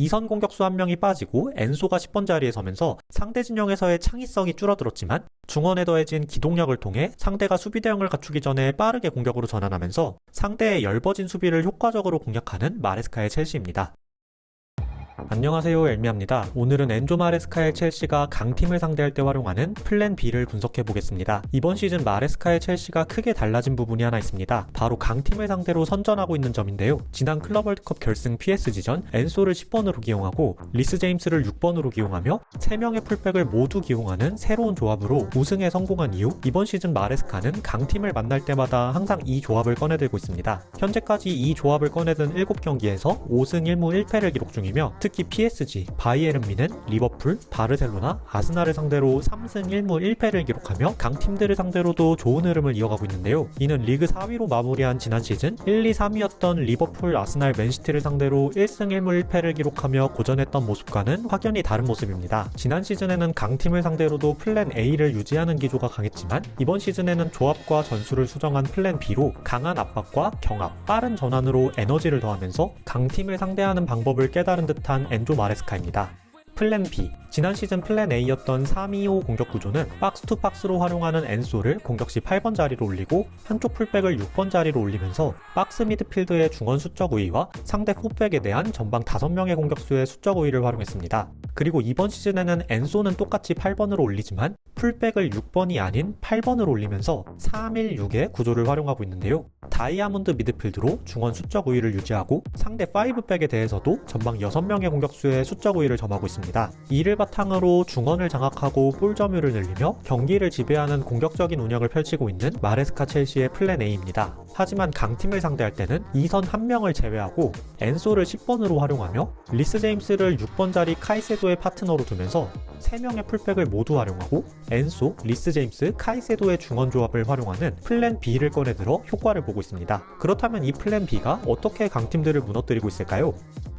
2선 공격수 한 명이 빠지고 엔소가 10번 자리에 서면서 상대 진영에서의 창의성이 줄어들었지만 중원에 더해진 기동력을 통해 상대가 수비 대응을 갖추기 전에 빠르게 공격으로 전환하면서 상대의 엷어진 수비를 효과적으로 공략하는 마레스카의 첼시입니다. 안녕하세요, 엘미야입니다. 오늘은 엔조 마레스카의 첼시가 강팀을 상대할 때 활용하는 플랜 B를 분석해보겠습니다. 이번 시즌 마레스카의 첼시가 크게 달라진 부분이 하나 있습니다. 바로 강팀을 상대로 선전하고 있는 점인데요. 지난 클럽 월드컵 결승 PSG전 엔소를 10번으로 기용하고 리스 제임스를 6번으로 기용하며 3명의 풀백을 모두 기용하는 새로운 조합으로 우승에 성공한 이후 이번 시즌 마레스카는 강팀을 만날 때마다 항상 이 조합을 꺼내들고 있습니다. 현재까지 이 조합을 꺼내든 7경기에서 5승 1무 1패를 기록 중이며 특히 PSG, 바이에른 뮌헨, 리버풀, 바르셀로나, 아스날을 상대로 3승 1무 1패를 기록하며 강팀들을 상대로도 좋은 흐름을 이어가고 있는데요. 이는 리그 4위로 마무리한 지난 시즌 1, 2, 3위였던 리버풀, 아스날, 맨시티를 상대로 1승 1무 1패를 기록하며 고전했던 모습과는 확연히 다른 모습입니다. 지난 시즌에는 강팀을 상대로도 플랜 A를 유지하는 기조가 강했지만 이번 시즌에는 조합과 전술을 수정한 플랜 B로 강한 압박과 경합, 빠른 전환으로 에너지를 더하면서 강팀을 상대하는 방법을 깨달은 듯한 엔조 마레스카입니다. 플랜 B, 지난 시즌 플랜 A였던 3-2-5 공격 구조는 박스 투 박스로 활용하는 엔소를 공격 시 8번 자리로 올리고 한쪽 풀백을 6번 자리로 올리면서 박스 미드필드의 중원 수적 우위와 상대 포백에 대한 전방 5명의 공격수의 수적 우위를 활용했습니다. 그리고 이번 시즌에는 엔소는 똑같이 8번으로 올리지만 풀백을 6번이 아닌 8번으로 올리면서 3-1-6의 구조를 활용하고 있는데요. 다이아몬드 미드필드로 중원 수적 우위를 유지하고 상대 5백에 대해서도 전방 6명의 공격수의 수적 우위를 점하고 있습니다. 이를 바탕으로 중원을 장악하고 볼 점유율을 늘리며 경기를 지배하는 공격적인 운영을 펼치고 있는 마레스카 첼시의 플랜 A입니다. 하지만 강팀을 상대할 때는 2선 1명을 제외하고 엔소를 10번으로 활용하며 리스 제임스를 6번 자리 카이세도의 파트너로 두면서 3명의 풀백을 모두 활용하고 엔소, 리스 제임스, 카이세도의 중원 조합을 활용하는 플랜 B를 꺼내들어 효과를 보고 있습니다. 그렇다면 이 플랜 B가 어떻게 강팀들을 무너뜨리고 있을까요?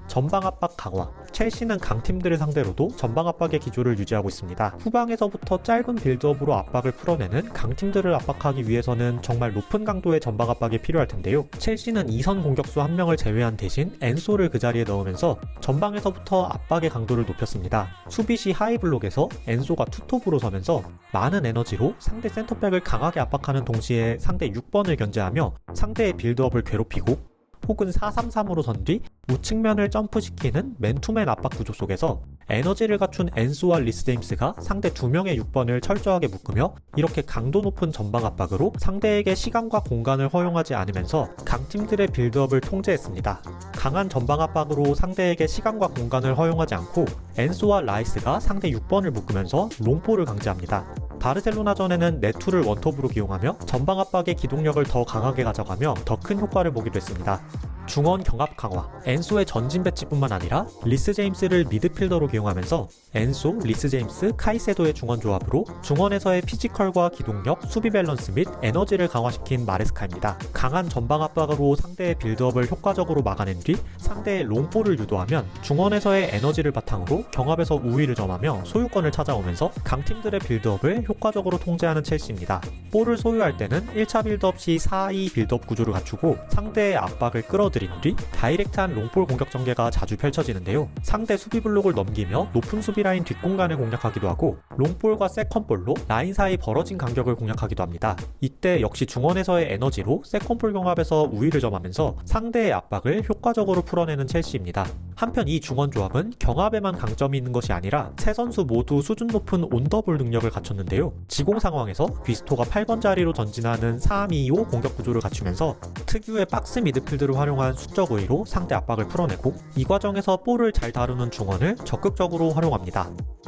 전방 압박 강화. 첼시는 강팀들을 상대로도 전방 압박의 기조를 유지하고 있습니다. 후방에서부터 짧은 빌드업으로 압박을 풀어내는 강팀들을 압박하기 위해서는 정말 높은 강도의 전방 압박이 필요할 텐데요. 첼시는 2선 공격수 1명을 제외한 대신 엔소를 그 자리에 넣으면서 전방에서부터 압박의 강도를 높였습니다. 수비 시 하이블록에서 엔소가 투톱으로 서면서 많은 에너지로 상대 센터백을 강하게 압박하는 동시에 상대 6번을 견제하며 상대의 빌드업을 괴롭히고 혹은 4-3-3으로 선 뒤 우측면을 점프시키는 맨투맨 압박 구조 속에서 에너지를 갖춘 엔소와 리스 제임스가 상대 2명의 6번을 철저하게 묶으며 이렇게 강도 높은 전방 압박으로 상대에게 시간과 공간을 허용하지 않으면서 강팀들의 빌드업을 통제했습니다. 강한 전방 압박으로 상대에게 시간과 공간을 허용하지 않고 엔소와 라이스가 상대 6번을 묶으면서 롱볼을 강제합니다. 바르셀로나전에는 네투를 원톱으로 기용하며 전방 압박의 기동력을 더 강하게 가져가며 더 큰 효과를 보기도 했습니다. 중원 경합 강화. 엔소의 전진 배치뿐만 아니라 리스 제임스를 미드필더로 기용하면서 엔소, 리스 제임스, 카이세도의 중원 조합으로 중원에서의 피지컬과 기동력, 수비 밸런스 및 에너지를 강화시킨 마레스카입니다. 강한 전방 압박으로 상대의 빌드업을 효과적으로 막아낸 뒤 상대의 롱볼을 유도하면 중원에서의 에너지를 바탕으로 경합에서 우위를 점하며 소유권을 찾아오면서 강팀들의 빌드업을 효과적으로 통제하는 첼시입니다. 볼을 소유할 때는 1차 빌드업 시 4-2 빌드업 구조를 갖추고 상대의 압박을 끌어들인 뒤 다이렉트한 롱볼 공격 전개가 자주 펼쳐지는데요. 상대 수비 블록을 넘기며 높은 수비 라인 뒷공간을 공략하기도 하고 롱볼과 세컨볼로 라인 사이 벌어진 간격을 공략하기도 합니다. 이때 역시 중원에서의 에너지로 세컨볼 경합에서 우위를 점하면서 상대의 압박을 효과적으로 풀어내는 첼시입니다. 한편 이 중원 조합은 경합에만 강점이 있는 것이 아니라 세 선수 모두 수준 높은 온더볼 능력을 갖췄는데요. 지공 상황에서 귀스토가 8번 자리로 전진하는 3-2-5 공격 구조를 갖추면서 특유의 박스 미드필드를 활용한 수적 우위로 상대 압박을 풀어내고 이 과정에서 볼을 잘 다루는 중원을 적극적으로 활용합니다.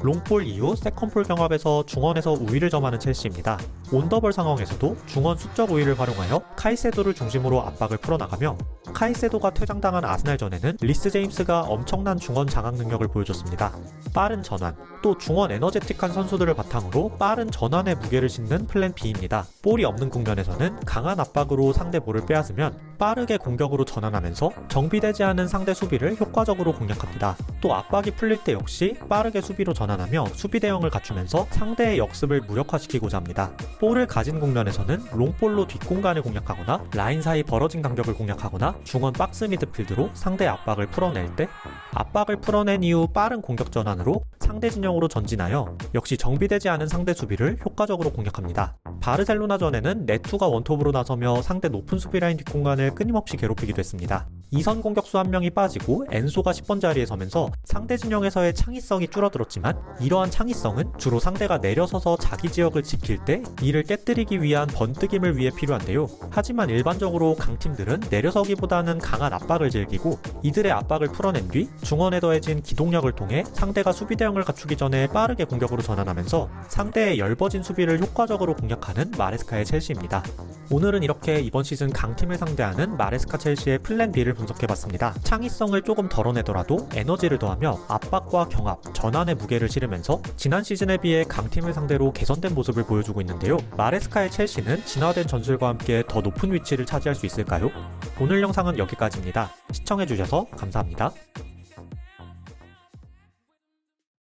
롱볼 이후 세컨볼 경합에서 중원에서 우위를 점하는 첼시입니다. 온더볼 상황에서도 중원 수적 우위를 활용하여 카이세도를 중심으로 압박을 풀어나가며 카이세도가 퇴장당한 아스날전에는 리스 제임스가 엄청난 중원 장악 능력을 보여줬습니다. 빠른 전환, 또 중원 에너제틱한 선수들을 바탕으로 빠른 전환의 무게를 싣는 플랜 B입니다. 볼이 없는 국면에서는 강한 압박으로 상대 볼을 빼앗으면 빠르게 공격으로 전환하면서 정비되지 않은 상대 수비를 효과적으로 공략합니다. 또 압박이 풀릴 때 역시 빠르게 수비로 전환하며 수비 대형을 갖추면서 상대의 역습을 무력화시키고자 합니다. 볼을 가진 국면에서는 롱볼로 뒷공간을 공략하거나 라인 사이 벌어진 간격을 공략하거나 중원 박스 미드필드로 상대의 압박을 풀어낼 때 압박을 풀어낸 이후 빠른 공격 전환으로 상대 진영으로 전진하여 역시 정비되지 않은 상대 수비를 효과적으로 공략합니다. 바르셀로나전에는 네투가 원톱으로 나서며 상대 높은 수비 라인 뒷공간을 끊임없이 괴롭히기도 했습니다. 2선 공격수 한 명이 빠지고 엔소가 10번 자리에 서면서 상대 진영에서의 창의성이 줄어들었지만 이러한 창의성은 주로 상대가 내려서서 자기 지역을 지킬 때 이를 깨뜨리기 위한 번뜩임을 위해 필요한데요. 하지만 일반적으로 강팀들은 내려서기보다는 강한 압박을 즐기고 이들의 압박을 풀어낸 뒤 중원에 더해진 기동력을 통해 상대가 수비 대형을 갖추기 전에 빠르게 공격으로 전환하면서 상대의 열버진 수비를 효과적으로 공략하는 마레스카의 첼시입니다. 오늘은 이렇게 이번 시즌 강팀을 상대하는 마레스카 첼시의 플랜 B를 분석해봤습니다. 창의성을 조금 덜어내더라도 에너지를 더하며 압박과 경합, 전환의 무게를 실으면서 지난 시즌에 비해 강팀을 상대로 개선된 모습을 보여주고 있는데요. 마레스카의 첼시는 진화된 전술과 함께 더 높은 위치를 차지할 수 있을까요? 오늘 영상은 여기까지입니다. 시청해주셔서 감사합니다.